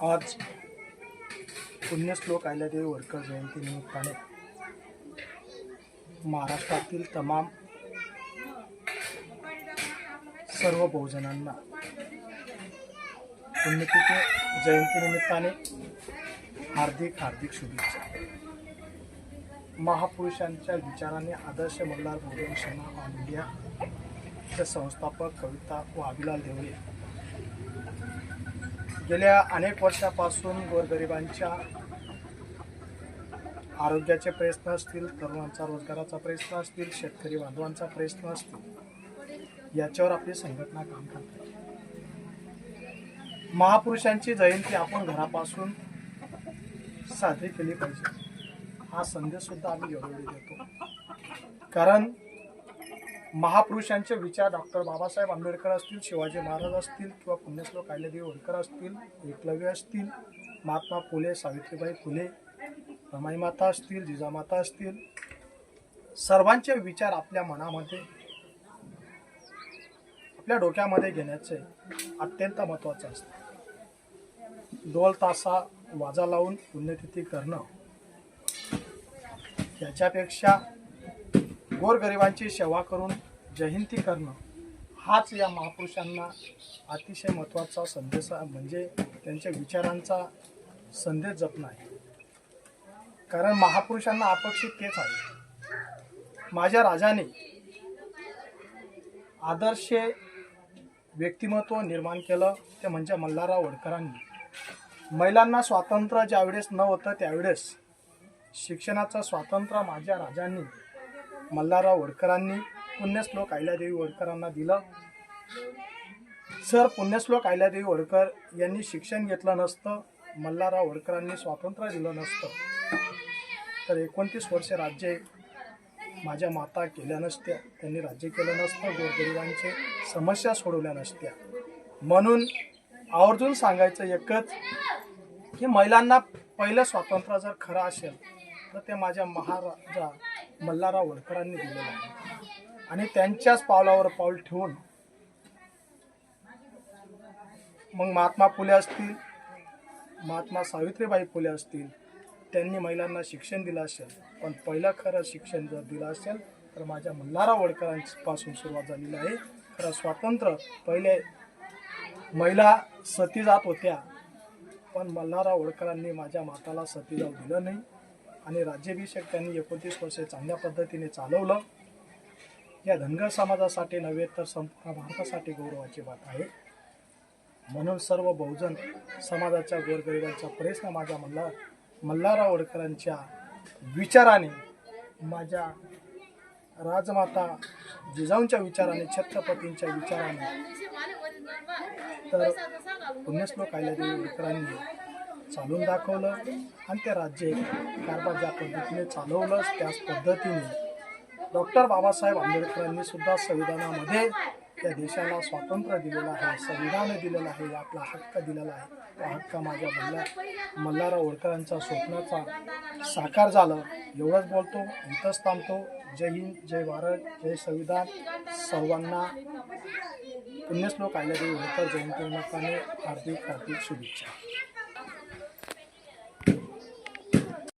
आज पुण्यश्लोक अहिल्यादेवी होळकर जयंती निमित्ताने महाराष्ट्रातील तमाम सर्व बहुजनांना पुण्यतिथी जयंती निमित्ताने हार्दिक हार्दिक शुभेच्छा। महापुरुषांच्या विचाराने आदर्श मल्हार बहुजन सेना ऑल इंडियाचे संस्थापक कविता व अभिलाल देवळे गेल्या अनेक वर्षापासून गोरगरिबांच्या आरोग्याचे प्रयत्न असतील, तरुणांचा रोजगाराचा प्रयत्न असतील, शेतकरी बांधवांचा प्रयत्न असतील, याच्यावर आपली संघटना काम करते। महापुरुषांची जयंती आपण घरापासून साजरी केली पाहिजे, हा संदेश सुद्धा आम्ही वेळोवेळी देतो। कारण महापुरुषांचे विचार डॉक्टर बाबासाहेब आंबेडकर असतील, शिवाजी महाराज असतील किंवा पुण्यश्लोक अहिल्यादेवी होळकर असतील, एकलव्य असतील, महात्मा फुले, सावित्रीबाई फुले, रमाई माता असतील, जिजामाता असतील, सर्वांचे विचार आपल्या मनामध्ये आपल्या डोक्यामध्ये घेण्याचे अत्यंत महत्त्वाचे असते। ढोल ताशा वाजा लावून पुण्यतिथी करणं याच्यापेक्षा गोरगरिबांची सेवा करून जयंती करणं हाच या महापुरुषांना अतिशय महत्त्वाचा संदेश म्हणजे त्यांच्या विचारांचा संदेश जपणं आहे। कारण महापुरुषांना अपेक्षित तेच आहे। माझ्या राजाने आदर्श व्यक्तिमत्व निर्माण केलं ते म्हणजे मल्हारराव होळकरांनी। महिलांना स्वातंत्र्य ज्यावेळेस न होतं त्यावेळेस शिक्षणाचं स्वातंत्र्य माझ्या राजांनी मल्हारराव होळकरांनी पुण्यश्लोक अहिल्यादेवी होळकरांना दिलं। सर पुण्यश्लोक अहिल्यादेवी होळकर यांनी शिक्षण घेतलं नसतं, मल्हारराव होळकरांनी स्वातंत्र्य दिलं नसतं, तर 29 वर्षे राज्य माझ्या माता केल्या नसत्या, त्यांनी राज्य केलं नसतं, गोरगरिबांचे समस्या सोडवल्या नसत्या। म्हणून आवर्जून सांगायचं एकच की महिलांना पहिलं स्वातंत्र्य जर खरं असेल तर ते माझ्या महाराजा मल्हारराव होळकरांनी दिलेलं आहे। आणि त्यांच्याच पावलावर पाऊल ठेवून मग महात्मा फुले असतील, महात्मा सावित्रीबाई फुले असतील, त्यांनी महिलांना शिक्षण दिलं असेल, पण पहिलं खरं शिक्षण जर दिलं असेल तर माझ्या मल्हारराव होळकरांपासून सुरुवात झालेली आहे। खरं स्वातंत्र्य पहिले महिला सती जात होत्या, पण मल्हारराव होळकरांनी माझ्या माताला सती जाऊ दिलं नाही आणि राज्याभिषेक त्यांनी 29 वर्षे चांगल्या पद्धतीने चालवलं। या धनगर समाजासाठी नव्हे तर संपूर्ण भारतासाठी गौरवाची बात आहे। म्हणून सर्व बहुजन समाजाच्या गोरगरिबांचा प्रयत्न माझ्या मल्हारराव होळकरांच्या विचाराने, माझ्या राजमाता जिजाऊंच्या विचाराने, छत्रपतींच्या विचाराने, तर पुण्यश्लोक अहिल्यादेवी होळकरांनी चालून दाखवलं आणि ते राज्य कारभार ज्या पद्धतीने चालवलं त्याच पद्धतीने डॉक्टर बाबासाहेब आंबेडकरांनी सुद्धा संविधानामध्ये त्या देशाला स्वातंत्र्य दिलेलं आहे, संविधान दिलेलं आहे, आपला हक्क दिलेला आहे। तो हक्क माझ्या मल्हारराव होळकरांच्या स्वप्नाचा साकार झालं। एवढंच बोलतो, इथंच थांबतो। जय हिंद, जय भारत, जय संविधान। सर्वांना पुण्यश्लोक अहिल्यादेवी होळकर जयंती निमित्ताने हार्दिक हार्दिक शुभेच्छा।